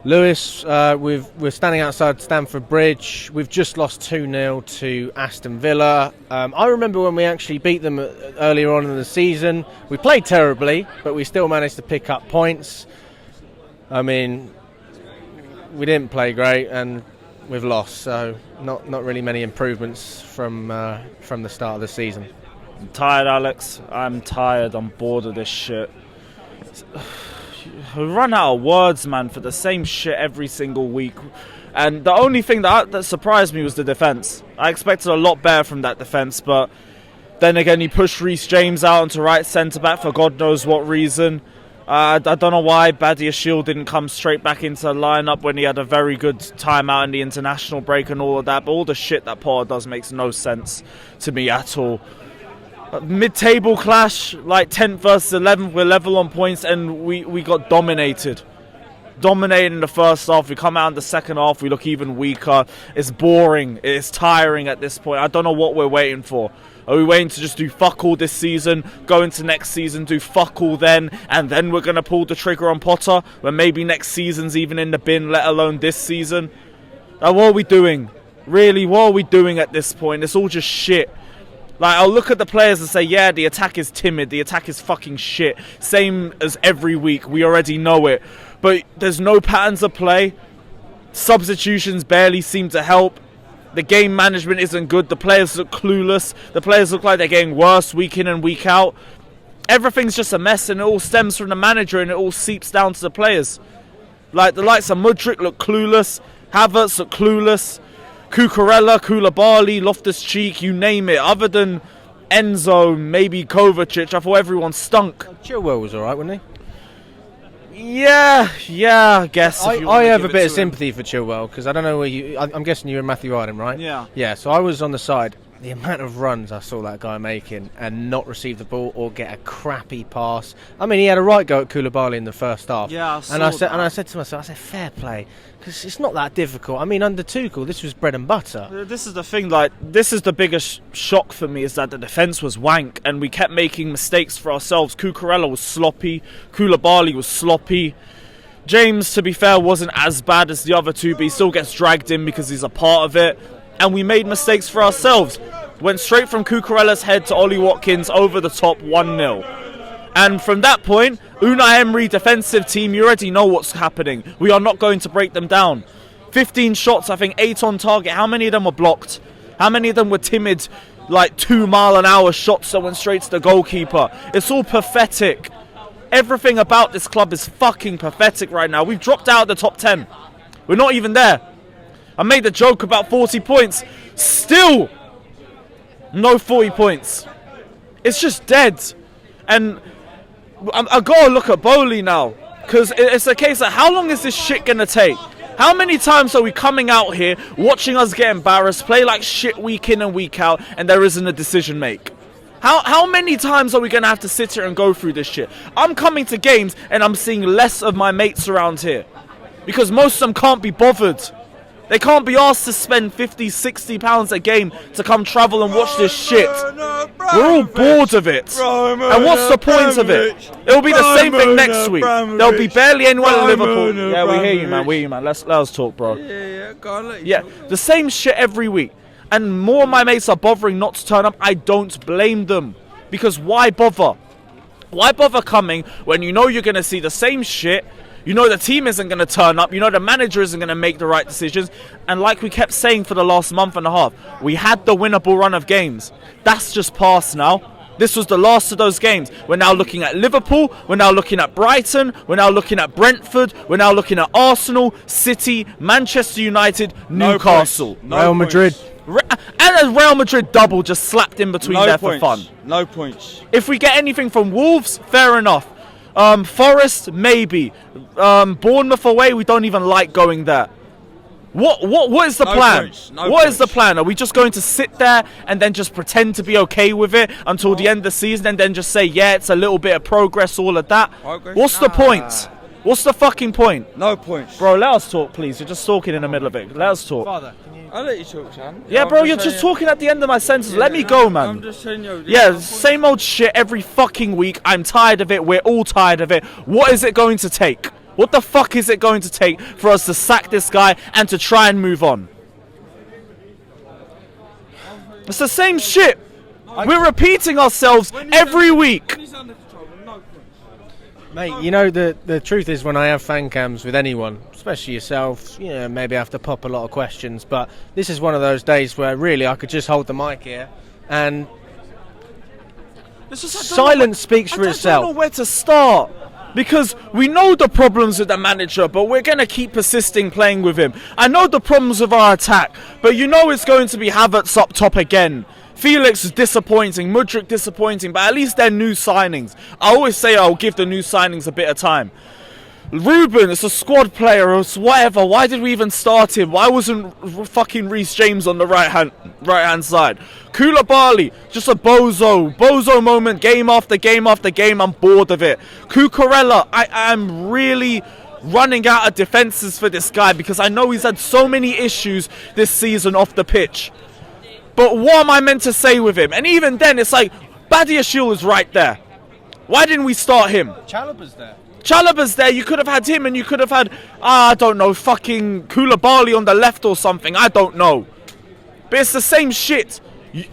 Lewis, we're standing outside Stamford Bridge. We've just lost 2-0 to Aston Villa. I remember when we actually beat them earlier on in the season. We played terribly, but we still managed to pick up points. I mean, we didn't play great and we've lost, so not really many improvements from the start of the season. I'm tired, Alex. I'm tired. I'm bored of this shit. We run out of words, man, for the same shit every single week. And the only thing that surprised me was the defence. I expected a lot better from that defence, but then again, he pushed Reece James out onto right centre-back for God knows what reason. I don't know why Badiashile didn't come straight back into the lineup when he had a very good time out in the international break and all of that, but all the shit that Potter does makes no sense to me at all. Mid-table clash, like 10th versus 11th, we're level on points and we got dominated in the first half. We come out in the second half, we look even weaker. It's boring, it's tiring at this point. I don't know what we're waiting for. Are we waiting to just do fuck all this season, go into next season, do fuck all then, and then we're going to pull the trigger on Potter when maybe next season's even in the bin, let alone this season? What are we doing? Really, what are we doing at this point? It's all just shit. Like, I'll look at the players and say, yeah, the attack is timid, the attack is fucking shit. Same as every week, we already know it. But there's no patterns of play. Substitutions barely seem to help. The game management isn't good. The players look clueless. The players look like they're getting worse week in and week out. Everything's just a mess and it all stems from the manager and it all seeps down to the players. Like, the likes of Mudryk look clueless. Havertz look clueless. Cucurella, Koulibaly, Loftus-Cheek, you name it. Other than Enzo, maybe Kovacic, I thought everyone stunk. Chilwell was alright, wasn't he? Yeah, I guess. I have a bit of sympathy for Chilwell because I don't know where I'm guessing you were Matthew Arden, right? Yeah. Yeah, so I was on the side. The amount of runs I saw that guy making and not receive the ball or get a crappy pass. I mean, he had a right go at Koulibaly in the first half. Yeah, I said to myself, fair play, because it's not that difficult. I mean, under Tuchel, this was bread and butter. This is the thing, like, this is the biggest shock for me, is that the defence was wank and we kept making mistakes for ourselves. Cucurella was sloppy, Koulibaly was sloppy. James, to be fair, wasn't as bad as the other two, but he still gets dragged in because he's a part of it. And we made mistakes for ourselves. Went straight from Cucurella's head to Ollie Watkins over the top 1-0. And from that point, Unai Emery defensive team, you already know what's happening. We are not going to break them down. 15 shots, I think 8 on target. How many of them were blocked? How many of them were timid, like 2-mile-an-hour shots that went straight to the goalkeeper? It's all pathetic. Everything about this club is fucking pathetic right now. We've dropped out of the top 10. We're not even there. I made the joke about 40 points. Still, no 40 points. It's just dead. And I've got to look at Bowley now. Because it's a case of how long is this shit going to take? How many times are we coming out here, watching us get embarrassed, play like shit week in and week out, and there isn't a decision make? How many times are we going to have to sit here and go through this shit? I'm coming to games and I'm seeing less of my mates around here. Because most of them can't be bothered. They can't be asked to spend 50, 60 pounds a game to come travel and watch this shit. We're all bored of it. And what's the point of it? It'll be the same thing next week. There'll be barely anyone in Liverpool. Yeah, we hear you, man. Let us talk, bro. Yeah, the same shit every week. And more of my mates are bothering not to turn up. I don't blame them. Because why bother? Why bother coming when you know you're going to see the same shit? You know the team isn't going to turn up. You know the manager isn't going to make the right decisions. And like we kept saying for the last month and a half, we had the winnable run of games. That's just past now. This was the last of those games. We're now looking at Liverpool. We're now looking at Brighton. We're now looking at Brentford. We're now looking at Arsenal, City, Manchester United, Newcastle. Real Madrid. And a Real Madrid double just slapped in between there for fun. No points. If we get anything from Wolves, fair enough. Forest, maybe. Bournemouth away, we don't even like going there. What is the plan? What is the plan? Are we just going to sit there and then just pretend to be okay with it until the end of the season and then just say, yeah, it's a little bit of progress, all of that? What's the point? What's the fucking point? No points. Bro, let us talk, please. You're just talking in the middle of it. Let us talk. Father, I'll let you talk, Sam. Yeah, bro, you're just talking at the end of my sentence. Let me go, man. I'm just telling you. Yeah, same old shit every fucking week. I'm tired of it. We're all tired of it. What is it going to take? What the fuck is it going to take for us to sack this guy and to try and move on? It's the same shit. We're repeating ourselves every week. Mate, you know, the truth is when I have fan cams with anyone, especially yourself, maybe I have to pop a lot of questions, but this is one of those days where really I could just hold the mic here and silence speaks for itself. I don't know where to start. Because we know the problems with the manager, but we're going to keep persisting playing with him. I know the problems with our attack, but you know it's going to be Havertz up top again. Felix is disappointing, Mudryk disappointing, but at least they're new signings. I always say I'll give the new signings a bit of time. Ruben is a squad player or whatever. Why did we even start him? Why wasn't fucking Reece James on the right hand side? Koulibaly, just a bozo moment, game after game after game. I'm bored of it. Cucurella, I'm really running out of defences for this guy because I know he's had so many issues this season off the pitch. But what am I meant to say with him? And even then, it's like, Badiashile is right there. Why didn't we start him? Chalobah's there. You could have had him and you could have had, I don't know, fucking Koulibaly on the left or something. I don't know. But it's the same shit.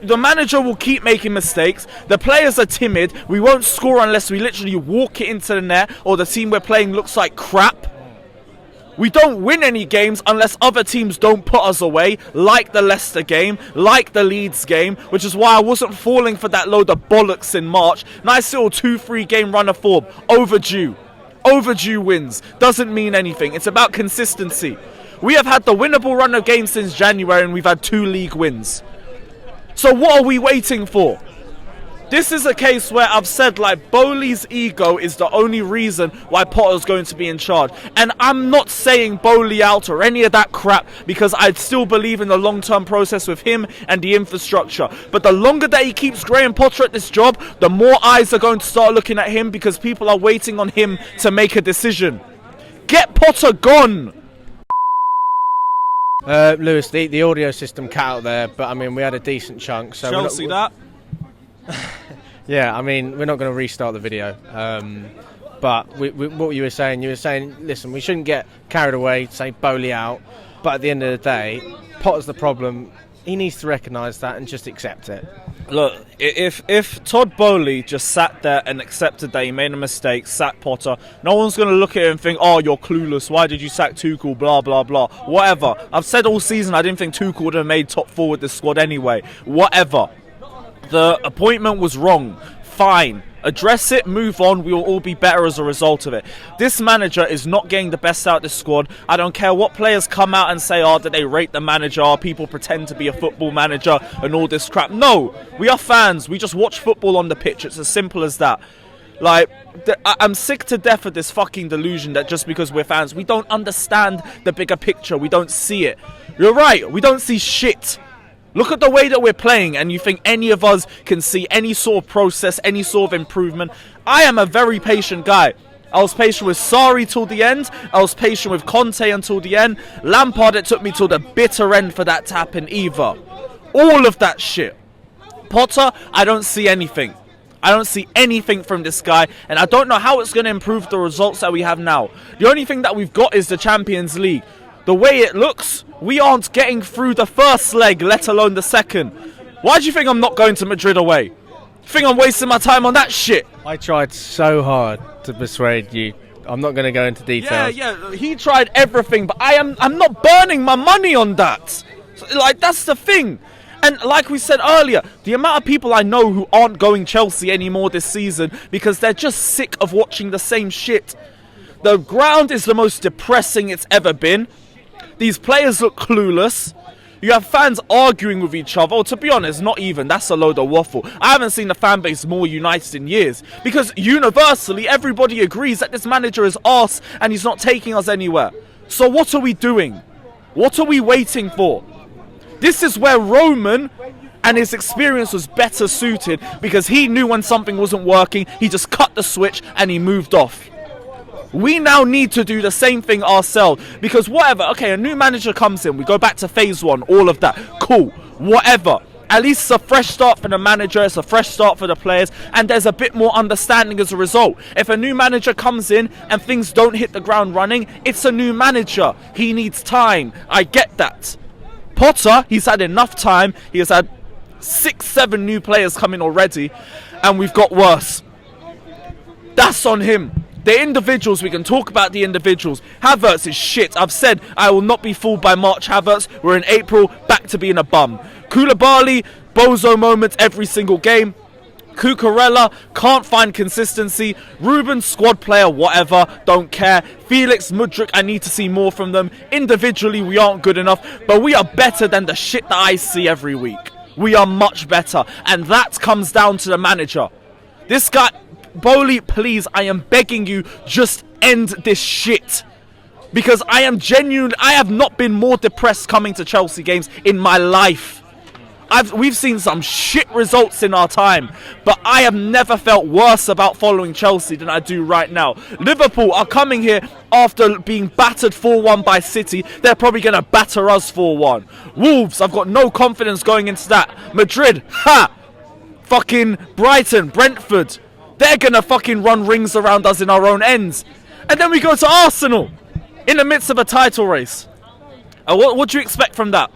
The manager will keep making mistakes. The players are timid. We won't score unless we literally walk it into the net or the team we're playing looks like crap. We don't win any games unless other teams don't put us away, like the Leicester game, like the Leeds game, which is why I wasn't falling for that load of bollocks in March. Nice little 2-3 game run of form. Overdue wins. Doesn't mean anything. It's about consistency. We have had the winnable run of games since January and we've had 2 league wins. So what are we waiting for? This is a case where I've said, like, Bowley's ego is the only reason why Potter's going to be in charge. And I'm not saying Bowley out or any of that crap because I still believe in the long-term process with him and the infrastructure. But the longer that he keeps Graham Potter at this job, the more eyes are going to start looking at him because people are waiting on him to make a decision. Get Potter gone! Lewis, the audio system cut out there, but I mean, we had a decent chunk. So Chelsea that. Yeah, I mean, we're not going to restart the video. But what you were saying, listen, we shouldn't get carried away, say Bowley out. But at the end of the day, Potter's the problem. He needs to recognise that and just accept it. Look, if Todd Bowley just sat there and accepted that he made a mistake, sacked Potter, no one's going to look at him and think, oh, you're clueless, why did you sack Tuchel, blah, blah, blah, whatever. I've said all season I didn't think Tuchel would have made top 4 with this squad anyway. Whatever. The appointment was wrong. Fine. Address it, move on, we will all be better as a result of it. This manager is not getting the best out of this squad. I don't care what players come out and say, that they rate the manager, people pretend to be a football manager and all this crap. No, we are fans, we just watch football on the pitch, it's as simple as that. Like, I'm sick to death of this fucking delusion that just because we're fans, we don't understand the bigger picture, we don't see it. You're right, we don't see shit. Look at the way that we're playing and you think any of us can see any sort of process, any sort of improvement. I am a very patient guy. I was patient with Sarri till the end. I was patient with Conte until the end. Lampard, it took me till the bitter end for that to happen either. All of that shit. Potter, I don't see anything. I don't see anything from this guy, and I don't know how it's going to improve the results that we have now. The only thing that we've got is the Champions League. The way it looks, we aren't getting through the first leg, let alone the second. Why do you think I'm not going to Madrid away? Think I'm wasting my time on that shit? I tried so hard to persuade you. I'm not going to go into details. Yeah, he tried everything, but I'm not burning my money on that. Like, that's the thing. And like we said earlier, the amount of people I know who aren't going Chelsea anymore this season because they're just sick of watching the same shit. The ground is the most depressing it's ever been. These players look clueless. You have fans arguing with each other. Or to be honest, not even. That's a load of waffle. I haven't seen the fan base more united in years. Because universally, everybody agrees that this manager is arse and he's not taking us anywhere. So what are we doing? What are we waiting for? This is where Roman and his experience was better suited because he knew when something wasn't working, he just cut the switch and he moved off. We now need to do the same thing ourselves because whatever, okay, a new manager comes in, we go back to phase 1, all of that, cool, whatever. At least it's a fresh start for the manager, it's a fresh start for the players, and there's a bit more understanding as a result. If a new manager comes in and things don't hit the ground running, it's a new manager. He needs time. I get that. Potter, he's had enough time. He has had 6-7 new players coming already, and we've got worse. That's on him. The individuals, we can talk about the individuals. Havertz is shit. I've said I will not be fooled by March Havertz. We're in April, back to being a bum. Koulibaly, bozo moments every single game. Cucurella, can't find consistency. Ruben, squad player, whatever, don't care. Felix, Mudryk, I need to see more from them. Individually, we aren't good enough, but we are better than the shit that I see every week. We are much better, and that comes down to the manager. This guy, Bowley, please, I am begging you, just end this shit. Because I am genuine. I have not been more depressed coming to Chelsea games in my life. We've seen some shit results in our time, but I have never felt worse about following Chelsea than I do right now. Liverpool are coming here after being battered 4-1 by City. They're probably going to batter us 4-1. Wolves, I've got no confidence going into that. Madrid, ha! Fucking Brighton, Brentford. They're going to fucking run rings around us in our own ends. And then we go to Arsenal in the midst of a title race. What do you expect from that?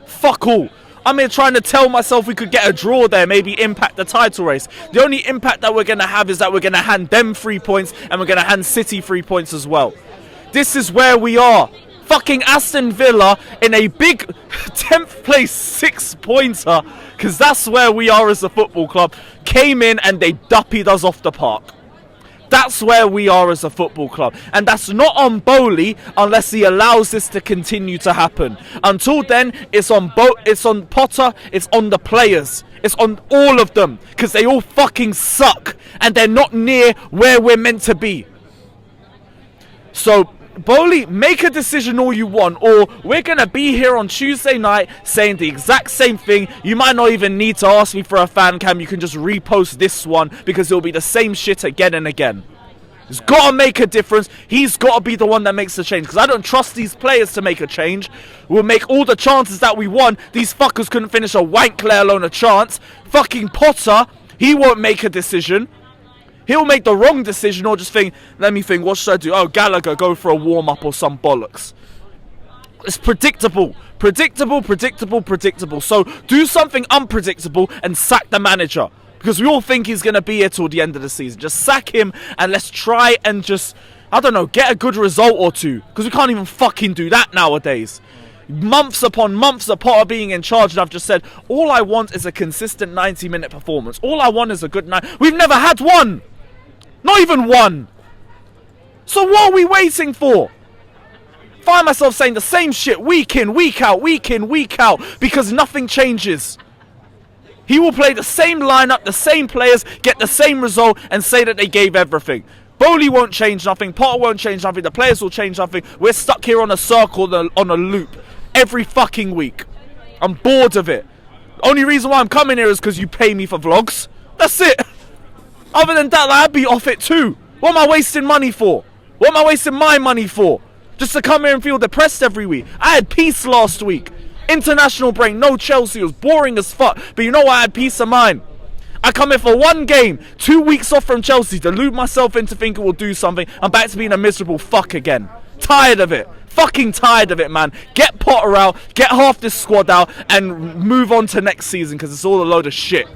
Fuck all. I'm here trying to tell myself we could get a draw there, maybe impact the title race. The only impact that we're going to have is that we're going to hand them 3 points and we're going to hand City 3 points as well. This is where we are. Fucking Aston Villa in a big 10th place 6-pointer, because that's where we are as a football club, came in and they duppied us off the park. That's where we are as a football club. And that's not on Bowley unless he allows this to continue to happen. Until then, it's on Potter, it's on the players. It's on all of them. Because they all fucking suck. And they're not near where we're meant to be. So, Bowley, make a decision all you want, or we're going to be here on Tuesday night saying the exact same thing. You might not even need to ask me for a fan cam. You can just repost this one because it'll be the same shit again and again. He's got to make a difference. He's got to be the one that makes the change, because I don't trust these players to make a change. We'll make all the chances that we won. These fuckers couldn't finish a wank, let alone a chance. Fucking Potter, he won't make a decision. He'll make the wrong decision or just think, let me think, what should I do? Oh, Gallagher, go for a warm-up or some bollocks. It's predictable. Predictable. So do something unpredictable and sack the manager. Because we all think he's going to be here till the end of the season. Just sack him and let's try and just, I don't know, get a good result or two. Because we can't even fucking do that nowadays. Months upon months of Potter being in charge, and I've just said, all I want is a consistent 90-minute performance. All I want is a good night. We've never had one. Not even one. So what are we waiting for? Find myself saying the same shit week in, week out, because nothing changes. He will play the same lineup, the same players, get the same result, and say that they gave everything. Bowley won't change nothing, Potter won't change nothing, the players will change nothing. We're stuck here on a circle, on a loop, every fucking week. I'm bored of it. Only reason why I'm coming here is because you pay me for vlogs. That's it. Other than that, I'd be off it too. What am I wasting money for? What am I wasting my money for? Just to come here and feel depressed every week. I had peace last week. International break, no Chelsea. It was boring as fuck. But you know what? I had peace of mind. I come here for one game, 2 weeks off from Chelsea, delude myself into thinking we'll do something. I'm back to being a miserable fuck again. Tired of it. Fucking tired of it, man. Get Potter out, get half this squad out, and move on to next season, because it's all a load of shit.